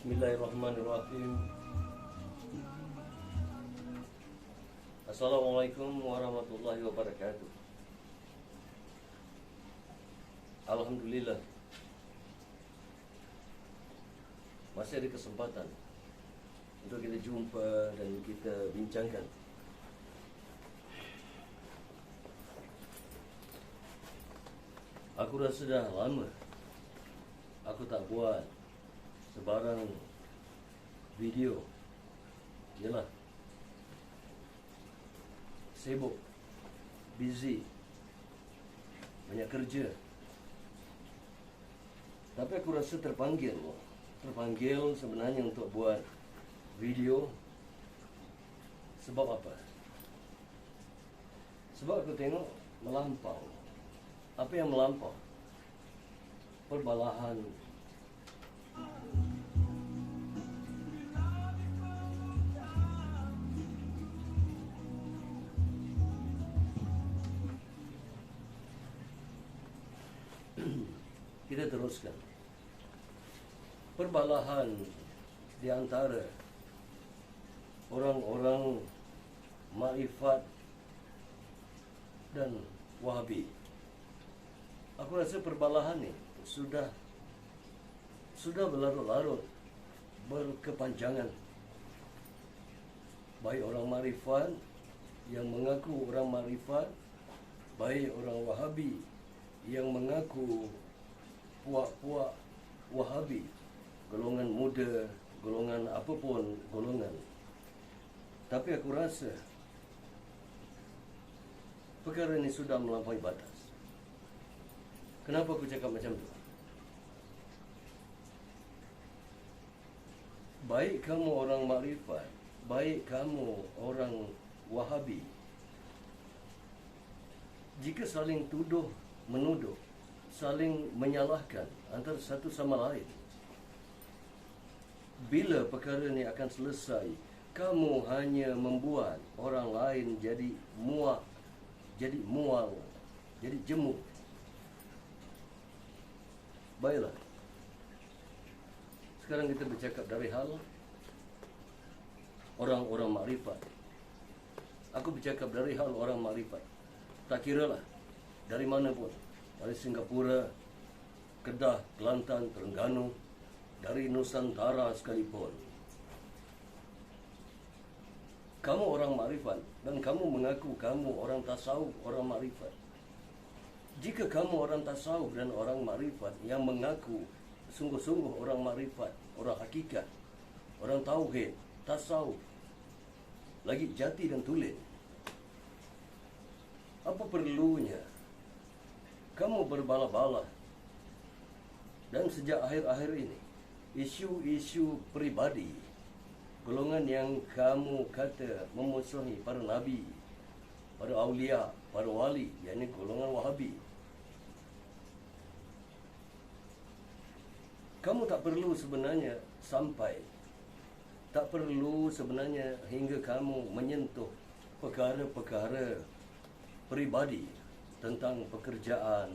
Bismillahirrahmanirrahim. Assalamualaikum warahmatullahi wabarakatuh. Alhamdulillah, masih ada kesempatan untuk kita jumpa dan kita bincangkan. Aku rasa dah lama aku tak buat sebarang video. Yalah, sibuk, busy, banyak kerja. Tapi aku rasa terpanggil sebenarnya untuk buat video. Sebab apa? Sebab aku tengok melampau. Apa yang melampau? Perbalahan, kita teruskan. Perbalahan di antara orang-orang Ma'rifat dan Wahabi. Aku rasa perbalahan ni sudah berlarut-larut, berkepanjangan. Baik orang Ma'rifat yang mengaku orang Ma'rifat, baik orang Wahabi yang mengaku puak-puak Wahabi, golongan muda, golongan apapun golongan. Tapi aku rasa perkara ini sudah melampaui batas. Kenapa aku cakap macam tu? Baik kamu orang Ma'rifat, baik kamu orang Wahabi, jika saling tuduh menuduh, saling menyalahkan antara satu sama lain, bila perkara ini akan selesai? Kamu hanya membuat orang lain jadi muak, jadi mual, jadi jemu. Baiklah, sekarang kita bercakap dari hal orang-orang Ma'rifat. Aku bercakap dari hal orang Ma'rifat. Tak kiralah dari mana pun, dari Singapura, Kedah, Kelantan, Terengganu, dari Nusantara sekalipun. Kamu orang Ma'rifat dan kamu mengaku kamu orang tasawuf, orang Ma'rifat. Jika kamu orang tasawuf dan orang Ma'rifat yang mengaku sungguh-sungguh orang Ma'rifat, orang hakikat, orang tauhid, tasawuf, lagi jati dan tulen, apa perlunya kamu berbala-bala? Dan sejak akhir-akhir ini, isu-isu peribadi golongan yang kamu kata memusuhi para nabi, para awliya, para wali, yakni golongan Wahabi. Kamu tak perlu sebenarnya tak perlu sebenarnya hingga kamu menyentuh perkara-perkara peribadi tentang pekerjaan,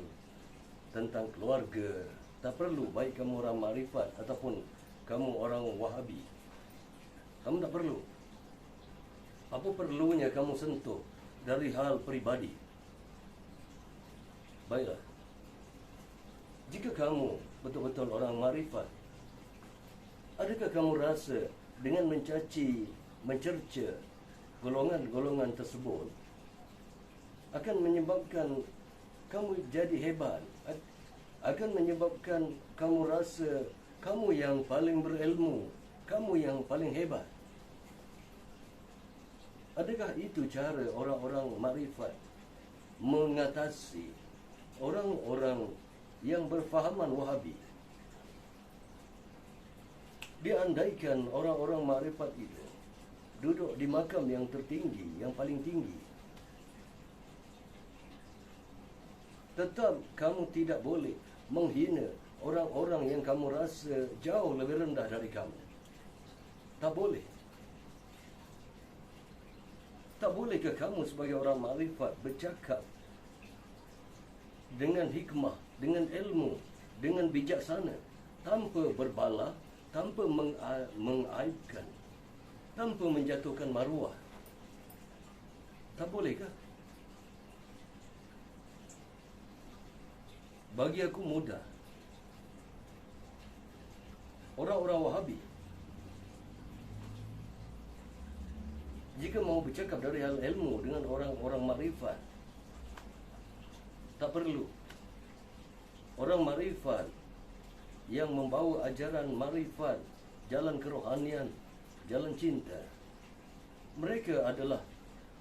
tentang keluarga. Tak perlu, baik kamu orang Ma'rifat ataupun kamu orang Wahabi. Kamu tak perlu. Apa perlunya kamu sentuh dari hal peribadi? Baiklah, jika kamu betul-betul orang Ma'rifat, adakah kamu rasa dengan mencaci, mencerca golongan-golongan tersebut akan menyebabkan kamu jadi hebat, akan menyebabkan kamu rasa kamu yang paling berilmu, kamu yang paling hebat? Adakah itu cara orang-orang Ma'rifat mengatasi orang-orang yang berfahaman Wahabi? Diandaikan orang-orang Ma'rifat itu duduk di makam yang tertinggi, yang paling tinggi, tetap kamu tidak boleh menghina orang-orang yang kamu rasa jauh lebih rendah dari kamu. Tak boleh. Tak bolehkah kamu sebagai orang Ma'rifat bercakap dengan hikmah, dengan ilmu, dengan bijaksana, tanpa berbala, tanpa mengaibkan, tanpa menjatuhkan maruah. Tak bolehkah? Bagi aku mudah. Orang-orang Wahabi, jika mau bercakap dari hal ilmu dengan orang-orang makrifat, tak perlu. Orang makrifat yang membawa ajaran makrifat, jalan kerohanian, jalan cinta, mereka adalah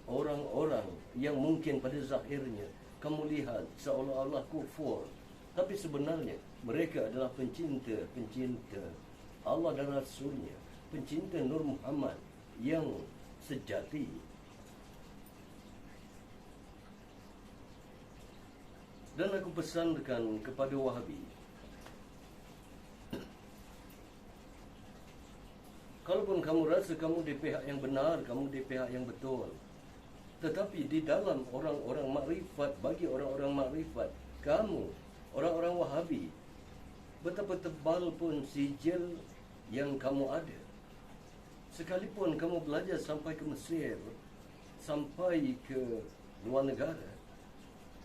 orang-orang yang mungkin pada zahirnya kamu lihat seolah-olah kufur, tapi sebenarnya mereka adalah pencinta Allah dan Rasulnya, pencinta Nur Muhammad yang sejati. Dan aku pesankan kepada Wahabi, kalaupun kamu rasa kamu di pihak yang benar, kamu di pihak yang betul, tetapi di dalam orang-orang makrifat, bagi orang-orang makrifat, kamu, orang-orang Wahabi, betapa tebal pun sijil yang kamu ada, sekalipun kamu belajar sampai ke Mesir, sampai ke luar negara,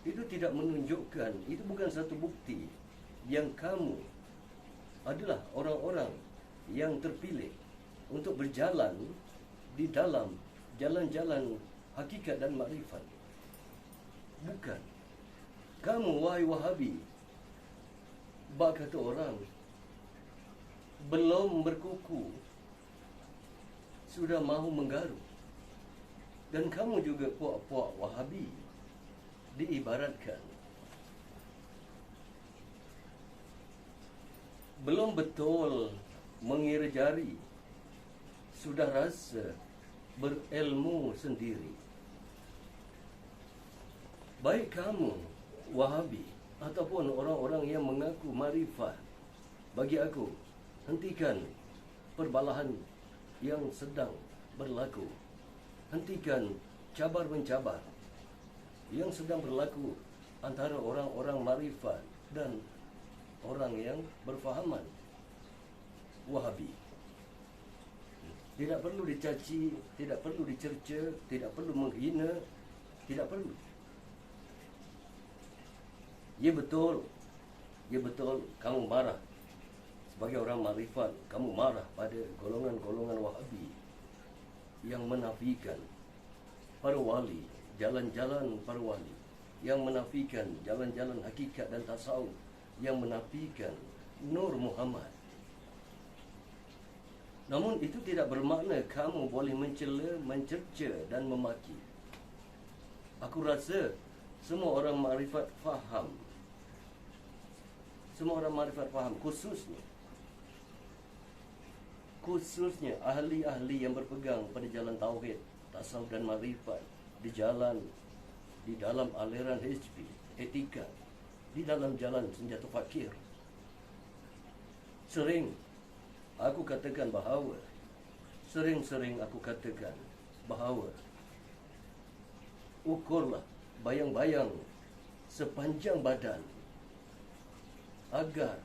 itu tidak menunjukkan, itu bukan satu bukti yang kamu adalah orang-orang yang terpilih untuk berjalan di dalam jalan-jalan hakikat dan makrifat. Bukan. Kamu, wahai Wahabi, bak kata orang, belum berkuku sudah mahu menggaruk. Dan kamu juga puak-puak Wahabi diibaratkan belum betul mengira jari, sudah rasa berilmu sendiri. Baik kamu Wahabi ataupun orang-orang yang mengaku marifat, bagi aku, hentikan perbalahan yang sedang berlaku. Hentikan cabar-mencabar yang sedang berlaku antara orang-orang marifat dan orang yang berfahaman Wahabi. Tidak perlu dicaci, tidak perlu dicerca, tidak perlu menghina, tidak perlu. Ya betul, kamu marah. Sebagai orang makrifat, kamu marah pada golongan-golongan Wahabi yang menafikan para wali, jalan-jalan para wali, yang menafikan jalan-jalan hakikat dan tasawuf, yang menafikan Nur Muhammad. Namun itu tidak bermakna kamu boleh mencela, mencerca dan memaki. Aku rasa semua orang makrifat faham. Semua orang makrifat faham, khususnya ahli-ahli yang berpegang pada jalan tauhid, tasawuf dan makrifat, di dalam aliran hizbi, etika, di dalam jalan senjata fakir. Sering aku katakan bahawa ukurlah bayang-bayang sepanjang badan agar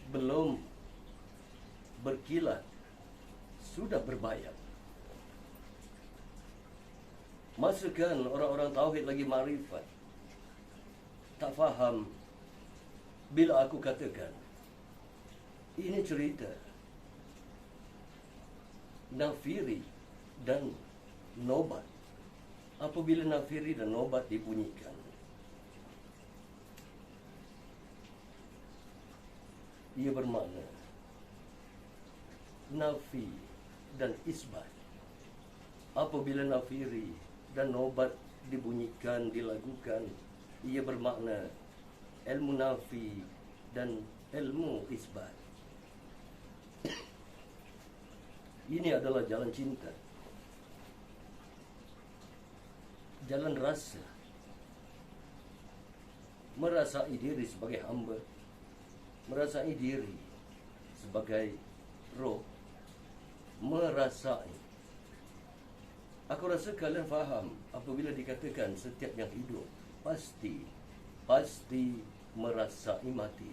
belum berkilat sudah berbayang. Masukkan orang-orang tauhid lagi makrifat tak faham bila aku katakan ini cerita nafiri dan nobat. Apabila nafiri dan nobat dibunyikan, ia bermakna nafi dan isbat. Apabila nafiri dan nobat dibunyikan, dilakukan, ia bermakna ilmu nafi dan ilmu isbat. Ini adalah jalan cinta, jalan rasa, merasai diri sebagai hamba, merasai diri sebagai roh, merasai. Aku rasa kalian faham apabila dikatakan setiap yang hidup pasti merasai mati.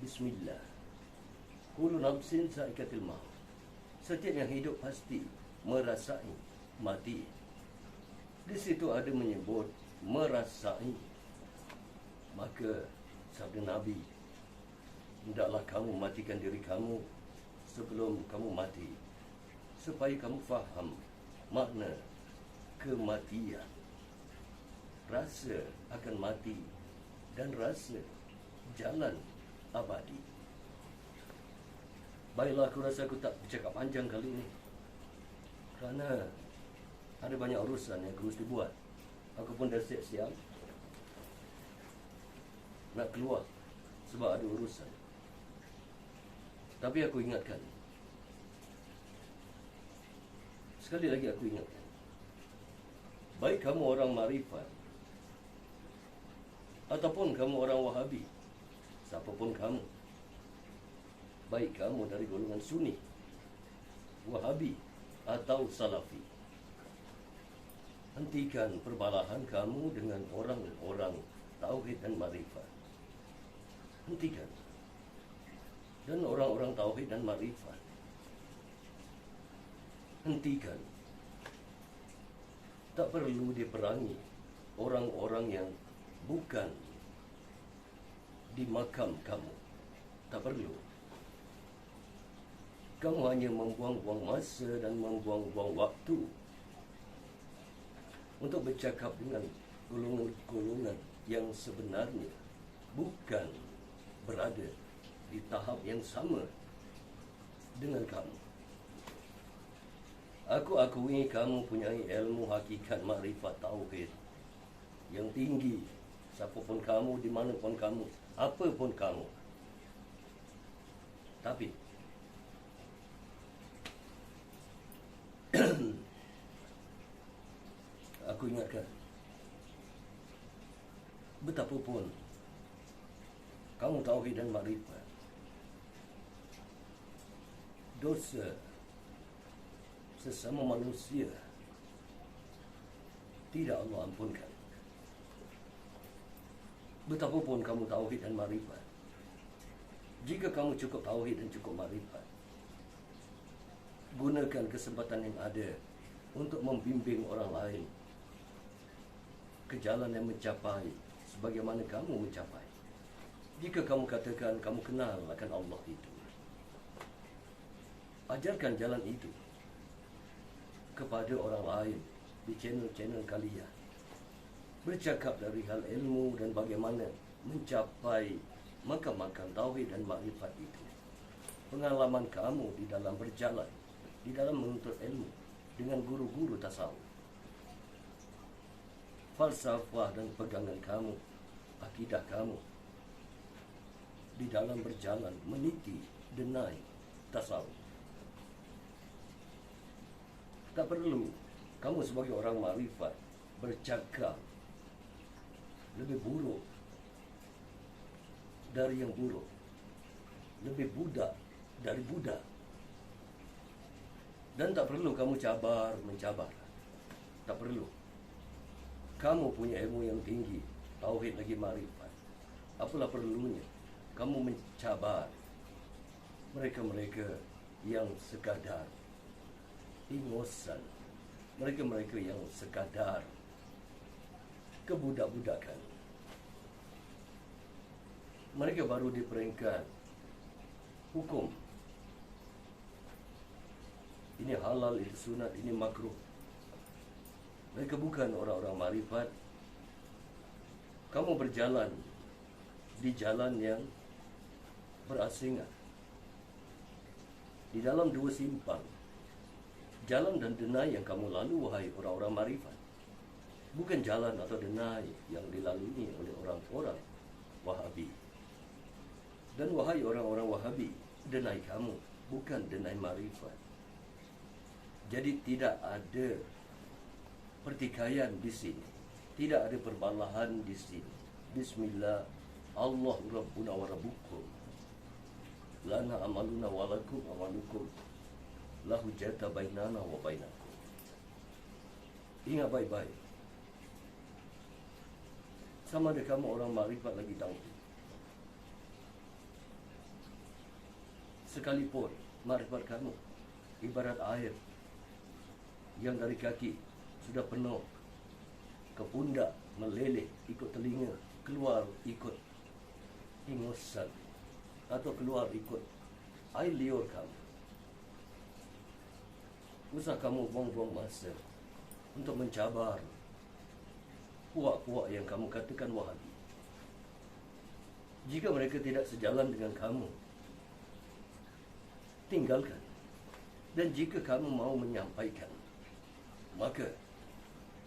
Bismillah. Kullu nafsin za'iqatul maut. Setiap yang hidup pasti merasai mati. Di situ ada menyebut merasai. Maka sabda Nabi, hendaklah kamu matikan diri kamu sebelum kamu mati, supaya kamu faham makna kematian. Rasa akan mati dan rasa jalan abadi. Baiklah, aku rasa aku tak bercakap panjang kali ini, kerana ada banyak urusan yang harus dibuat. Aku pun dah siap-siap nak keluar sebab ada urusan. Tapi aku ingatkan, sekali lagi aku ingatkan, baik kamu orang Marifat ataupun kamu orang Wahabi, siapapun kamu, baik kamu dari golongan Sunni, Wahabi atau Salafi, hentikan perbalahan kamu dengan orang-orang Tauhid dan Marifat. Hentikan. Dan orang-orang Tauhid dan Marifat, hentikan. Tak perlu diperangi orang-orang yang bukan di makam kamu. Tak perlu. Kamu hanya membuang-buang masa dan membuang-buang waktu untuk bercakap dengan golongan-golongan yang sebenarnya bukan berada di tahap yang sama dengan kamu. Aku akui kamu punya ilmu hakikat makrifat tauhid yang tinggi. Siapapun kamu, di mana pun kamu, apa pun kamu. Tapi aku ingatkan, betapapun kamu tauhid dan makrifat, dosa sesama manusia tidak Allah ampunkan. Betapapun kamu tauhid dan makrifat, jika kamu cukup tauhid dan cukup makrifat, gunakan kesempatan yang ada untuk membimbing orang lain ke jalan yang mencapai sebagaimana kamu mencapai. Jika kamu katakan kamu kenal akan Allah itu, ajarkan jalan itu kepada orang lain di channel-channel kalian. Bercakap dari hal ilmu dan bagaimana mencapai makam-makam tauhid dan makrifat itu. Pengalaman kamu di dalam berjalan, di dalam menuntut ilmu dengan guru-guru tasawuf. Falsafah dan pegangan kamu, akidah kamu di dalam berjalan meniti denai tasawuf. Tak perlu kamu sebagai orang makrifat bercakap lebih buruk dari yang buruk, lebih budak dari budak. Dan tak perlu kamu mencabar. Tak perlu. Kamu punya ilmu yang tinggi, tauhid lagi makrifat. Apalah perlunya kamu mencabar mereka-mereka yang sekadar ingosan, mereka-mereka yang sekadar kebudak-budakan. Mereka baru di peringkat hukum. Ini halal, ini sunat, ini makruh. Mereka bukan orang-orang makrifat. Kamu berjalan di jalan yang berasingan, di dalam dua simpang, jalan dan denai yang kamu lalu, wahai orang-orang makrifat, bukan jalan atau denai yang dilalui oleh orang-orang Wahabi. Dan wahai orang-orang Wahabi, denai kamu bukan denai makrifat. Jadi tidak ada pertikaian di sini, tidak ada perbalahan di sini. Bismillah, Allah Rabbuna wa Rabbukum, lana amaluna wa lakum amalukum, la hujjata bainana wa bainakum. Ingat baik-baik. Sama ada kamu orang makrifat lagi tauhid, Sekalipun makrifat kamu ibarat air yang dari kaki sudah penuh ke pundak, meleleh ikut telinga, keluar ikut ingusan, atau keluar ikut air liur kamu. Usah kamu buang-buang masa untuk mencabar puak-puak yang kamu katakan Wahabi. Jika mereka tidak sejalan dengan kamu, tinggalkan. Dan jika kamu mau menyampaikan, maka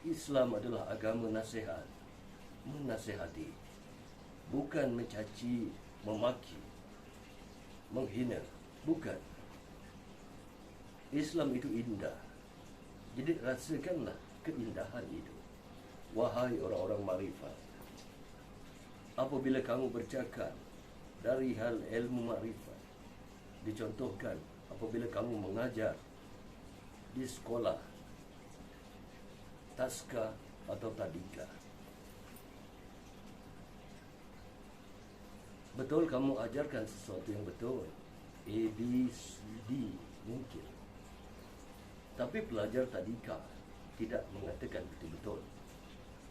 Islam adalah agama nasihat, menasihati, bukan mencaci, memaki, menghina, bukan. Islam itu indah, jadi rasakanlah keindahan itu, wahai orang-orang makrifat. Apabila kamu bercakap dari hal ilmu makrifat, dicontohkan apabila kamu mengajar di sekolah taska atau tadika, betul kamu ajarkan sesuatu yang betul, A, B, C, D mungkin. Tapi pelajar tadika tidak mengatakan betul-betul,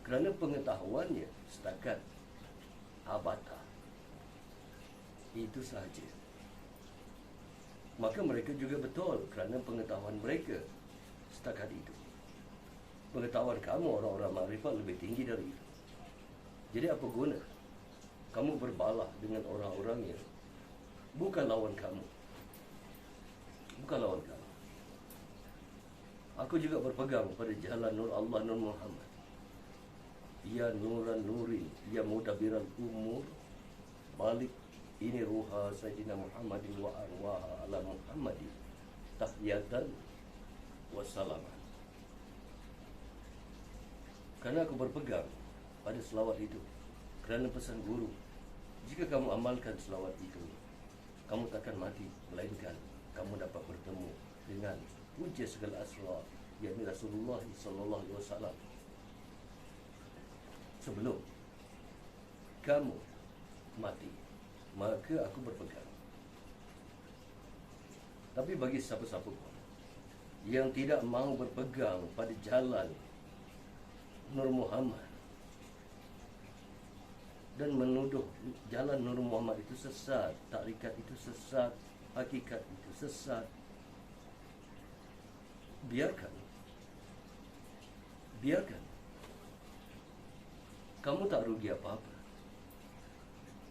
kerana pengetahuannya setakat abata, itu sahaja. Maka mereka juga betul kerana pengetahuan mereka setakat itu. Pengetahuan kamu orang-orang makrifat lebih tinggi dari itu. Jadi apa guna kamu berbalah dengan orang-orang yang bukan lawan kamu? Bukan lawan kamu. Aku juga berpegang pada jalan Nur Allah, Nur Muhammad. Ya nuran nurin, ya mudabiral umur, balik ini ruha Sayyidina Muhammadin wa arwaha ala Muhammadin tahiyatan wa salaman. Karena aku berpegang pada selawat itu, kerana pesan guru, jika kamu amalkan selawat itu, kamu takkan mati, melainkan kamu dapat bertemu dengan wujud segala asrar, yakni Rasulullah sallallahu alaihi wasallam, sebelum kamu mati. Maka aku berpegang. Tapi bagi siapa-siapa pun yang tidak mahu berpegang pada jalan Nur Muhammad dan menuduh jalan Nur Muhammad itu sesat, takrikat itu sesat, hakikat itu sesat, biarkan. Biarkan. Kamu tak rugi apa-apa.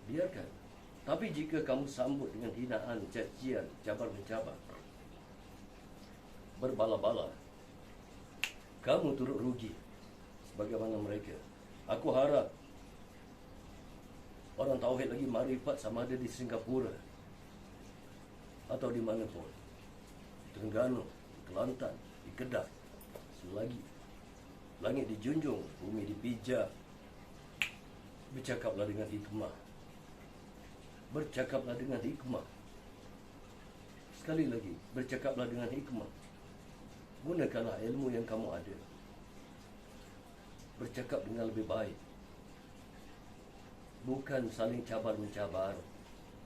Biarkan. Tapi jika kamu sambut dengan hinaan, cacian, cabar-mencabar, berbala-bala, kamu turut rugi sebagaimana mereka. Aku harap orang tauhid lagi makrifat sama ada di Singapura atau di mana pun, Terengganu, Kelantan, di Kedah, selagi langit dijunjung, bumi dipijak, bercakaplah dengan hikmah. Bercakaplah dengan hikmah. Sekali lagi, bercakaplah dengan hikmah. Gunakanlah ilmu yang kamu ada. Bercakap dengan lebih baik. Bukan saling cabar-mencabar.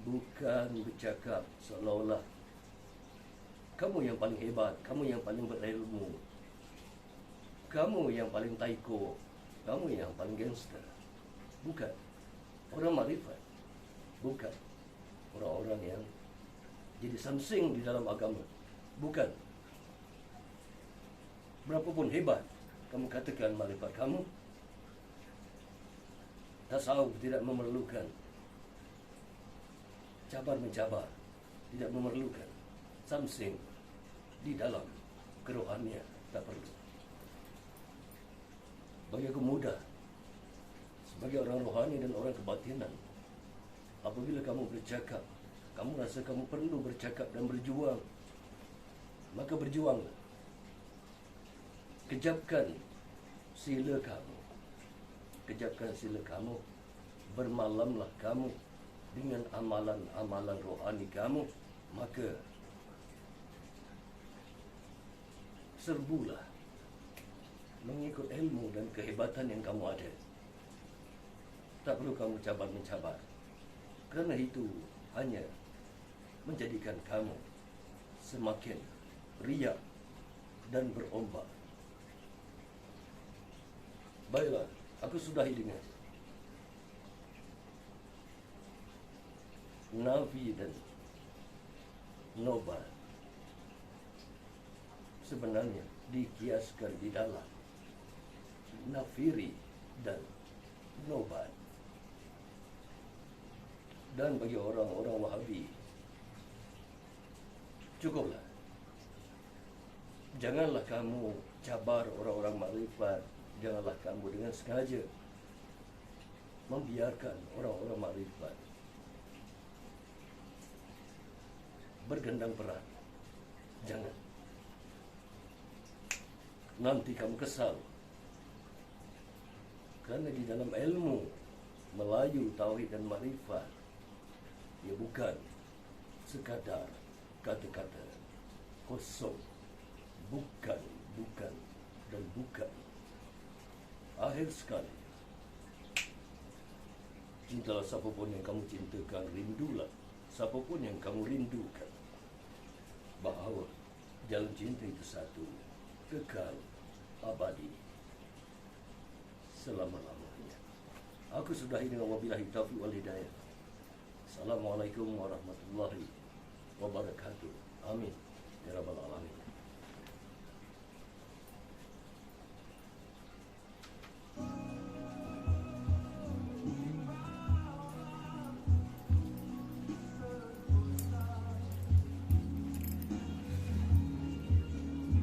Bukan bercakap seolah-olah kamu yang paling hebat, kamu yang paling berilmu, kamu yang paling taiko, kamu yang paling gangster. Bukan. Orang makrifat. Bukan orang-orang yang jadi samsing di dalam agama. Bukan. Berapapun hebat kamu katakan makrifat kamu, tasawuf tidak memerlukan cabar-mencabar, tidak memerlukan samsing di dalam kerohanian, tak perlu. Bagi aku mudah sebagai orang rohani dan orang kebatinan, apabila kamu bercakap, kamu rasa kamu perlu bercakap dan berjuang, maka berjuanglah. Kejapkan sila kamu. Kejapkan sila kamu. Bermalamlah kamu dengan amalan-amalan rohani kamu. Maka serbulah mengikut ilmu dan kehebatan yang kamu ada. Tak perlu kamu cabar-mencabar, kerana itu hanya menjadikan kamu semakin riak dan berombak. Baiklah, aku sudahi dengan Nafi dan Nobat sebenarnya dikiaskan di dalam Nafiri dan Nobat. Dan bagi orang-orang Wahabi, cukuplah. Janganlah kamu cabar orang-orang makrifat. Janganlah kamu dengan sengaja membiarkan orang-orang makrifat bergendang peran. Jangan. Nanti kamu kesal. Karena di dalam ilmu Melayu, tauhid dan makrifat, ia bukan sekadar kata-kata kosong. Bukan, dan bukan. Akhir sekali, cintalah siapapun yang kamu cintakan, rindulah siapapun yang kamu rindukan. Bahawa jalan cinta itu satu, kekal, abadi, selama-lamanya. Aku sudahi dengan wabillahi taufiq wal hidayah. Assalamualaikum warahmatullahi wabarakatuh. Amin ya rabbal alamin.